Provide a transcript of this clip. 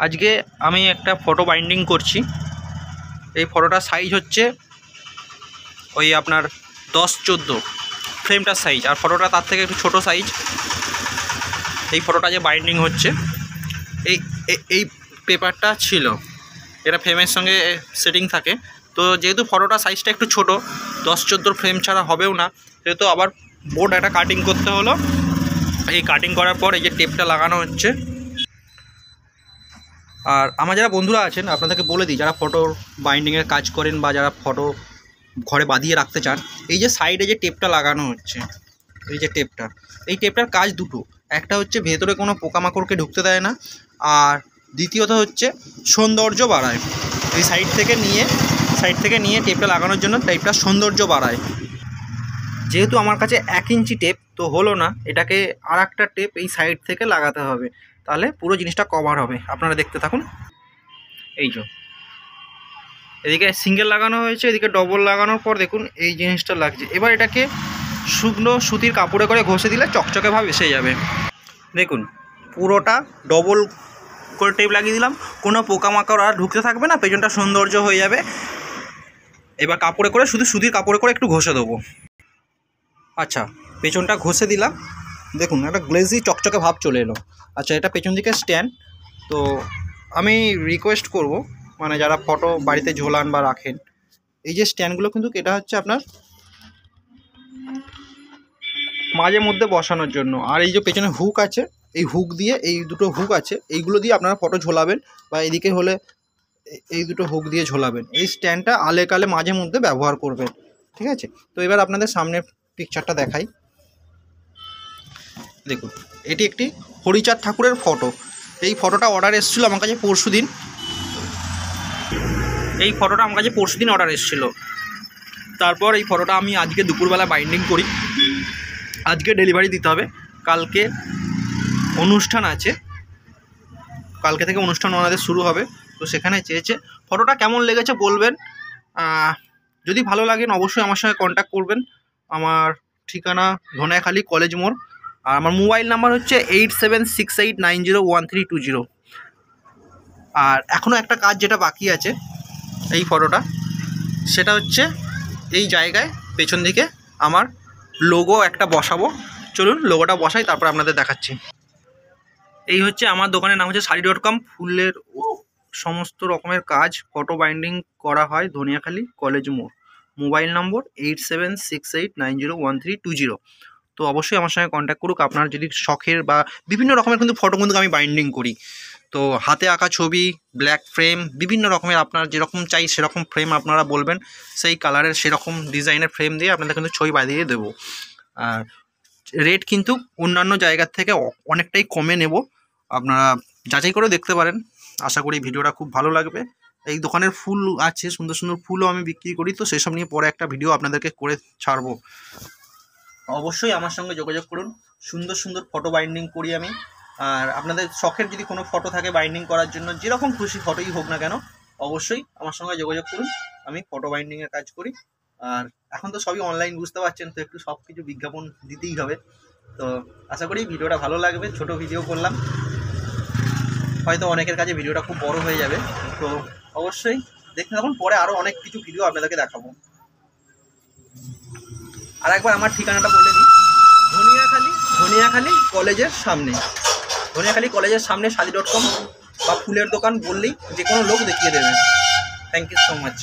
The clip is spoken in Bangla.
আজকে আমি একটা ফটো বাইন্ডিং করছি। এই ফটোটার সাইজ হচ্ছে ওই আপনার 10-14 ফ্রেমটার সাইজ, আর ফটোটা তার থেকে একটু ছোটো সাইজ। এই ফটোটা যে বাইন্ডিং হচ্ছে এই পেপারটা ছিল, এটা ফ্রেমের সঙ্গে সেটিং থাকে। তো যেহেতু ফটোটা সাইজটা একটু ছোটো, 10-14 ফ্রেম ছাড়া হবেও না, সেহেতু আবার বোর্ড একটা কাটিং করতে হলো। এই কাটিং করার পর এই যে টেপটা লাগানো হচ্ছে। আর আমার যারা বন্ধুরা আছেন, আপনাদেরকে বলে দিই, যারা ফটো বাইন্ডিংয়ের কাজ করেন বা যারা ফটো ঘরে বাঁধিয়ে রাখতে চান, এই যে সাইডে যে টেপটা লাগানো হচ্ছে, এই যে টেপটা, এই টেপটার কাজ দুটো। একটা হচ্ছে ভেতরে কোনো পোকামাকড়কে ঢুকতে দেয় না, আর দ্বিতীয়ত হচ্ছে সৌন্দর্য বাড়ায়। এই সাইড থেকে নিয়ে টেপটা লাগানোর জন্য টেপটা সৌন্দর্য বাড়ায়। যেহেতু আমার কাছে 1 ইঞ্চি টেপ তো হলো না, এটাকে আর একটা টেপ এই সাইড থেকে লাগাতে হবে, তাহলে পুরো জিনিসটা কভার হবে। আপনারা দেখতে থাকুন। এই যে এদিকে সিঙ্গেল লাগানো হয়েছে, এদিকে ডবল লাগানোর পর দেখুন এই জিনিসটা লাগছে। এবার এটাকে শুকনো সুতির কাপড়ে করে ঘষে দিলে চকচকে ভাব এসে যাবে। দেখুন পুরোটা ডবল করে টেপ লাগিয়ে দিলাম, কোনো পোকামাকড় আর ঢুকতে থাকবে না, পেছনটা সৌন্দর্য হয়ে যাবে। এবার কাপড়ে করে শুধু সুতির কাপড়ে করে একটু ঘষে দেবো। আচ্ছা, পেছনটা ঘষে দিলাম, দেখুন একটা গ্লেজি চকচকে ভাব চলে এলো। আচ্ছা, এটা পেছন দিকে স্ট্যান্ড। তো আমি রিকোয়েস্ট করব, মানে যারা ফটো বাড়িতে ঝোলান বা রাখেন, এই যে স্ট্যান্ডগুলো কিন্তু এটা হচ্ছে আপনার মাঝে মধ্যে বসানোর জন্য। আর এই যে পেছনে হুক আছে, এই হুক দিয়ে, এই দুটো হুক আছে, এইগুলো দিয়ে আপনারা ফটো ঝোলাবেন, বা এদিকে হলে এই দুটো হুক দিয়ে ঝোলাবেন। এই স্ট্যান্ডটা আলে কালে মাঝে মধ্যে ব্যবহার করবেন, ঠিক আছে? তো এবার আপনাদের সামনের পিকচারটা দেখাই। দেখুন, এটি একটি হরিচাঁদ ঠাকুরের ফটো। এই ফটোটা অর্ডার এসেছিলো আমার কাছে পরশুদিন। অর্ডার এসেছিলো। তারপর এই ফটোটা আমি আজকে দুপুরবেলা বাইন্ডিং করি। আজকে ডেলিভারি দিতে হবে, কালকে অনুষ্ঠান আছে, কালকে থেকে অনুষ্ঠান ওনাদের শুরু হবে। তো সেখানে চেয়েছে। ফটোটা কেমন লেগেছে বলবেন। যদি ভালো লাগেন অবশ্যই আমার সঙ্গে কন্ট্যাক্ট করবেন। আমার ঠিকানা ধনিয়াখালী কলেজ মোড়, আর আমার মোবাইল নাম্বার হচ্ছে 8768901320। আর এখনও একটা কাজ যেটা বাকি আছে এই ফটোটা, সেটা হচ্ছে এই জায়গায় পেছন দিকে আমার লোগো একটা বসাবো। চলুন লোগোটা বসাই, তারপর আপনাদের দেখাচ্ছি। এই হচ্ছে আমার দোকানের নাম হচ্ছে শাড়ি.com। ফুলের সমস্ত রকমের কাজ ফটো বাইন্ডিং করা হয় ধনিয়াখালী কলেজ মোড়। মোবাইল নম্বর 8768901320। তো অবশ্যই আমার সঙ্গে কন্ট্যাক্ট করুক আপনার যদি শখের বা বিভিন্ন রকমের কিন্তু ফটো কিন্তু আমি বাইন্ডিং করি। তো হাতে আঁকা ছবি, ব্ল্যাক ফ্রেম, বিভিন্ন রকমের আপনার যেরকম চাই সেরকম ফ্রেম আপনারা বলবেন, সেই কালারের সেরকম ডিজাইনের ফ্রেম দিয়ে আপনাদের কিন্তু ছবি বাঁধিয়ে দেবো। আর রেট কিন্তু অন্যান্য জায়গার থেকে অনেকটাই কমে নেব, আপনারা যাচাই করে দেখতে পারেন। আশা করি ভিডিওটা খুব ভালো লাগবে। এই দোকানের ফুল আছে, সুন্দর সুন্দর ফুলও আমি বিক্রি করি, তো সেসব নিয়ে পরে একটা ভিডিও আপনাদেরকে করে ছাড়বো। অবশ্যই আমার সঙ্গে যোগাযোগ করুন। সুন্দর সুন্দর ফটো বাইন্ডিং করি আমি। আর আপনাদের শখের যদি কোনো ফটো থাকে বাইন্ডিং করার জন্য, যেরকম খুশি ফটোই হোক না কেন, অবশ্যই আমার সঙ্গে যোগাযোগ করুন। আমি ফটো বাইন্ডিংয়ের কাজ করি। আর এখন তো সবই অনলাইন, বুঝতে পারছেন, তো একটু সব কিছু বিজ্ঞাপন দিতেই হবে। তো আশা করি ভিডিওটা ভালো লাগবে। ছোট ভিডিও করলাম, হয়তো অনেকের কাছে ভিডিওটা খুব বড় হয়ে যাবে। তো অবশ্যই দেখতে থাকুন, পরে আরও অনেক কিছু ভিডিও আপনাদেরকে দেখাবো। আর একবার আমার ঠিকানাটা বলে দিই, ধনিয়াখালী কলেজের সামনে। ধনিয়াখালী কলেজের সামনে শাড়ি.com বা ফুলের দোকান বললেই যে কোনো লোক দেখিয়ে দেবে। Thank you so much.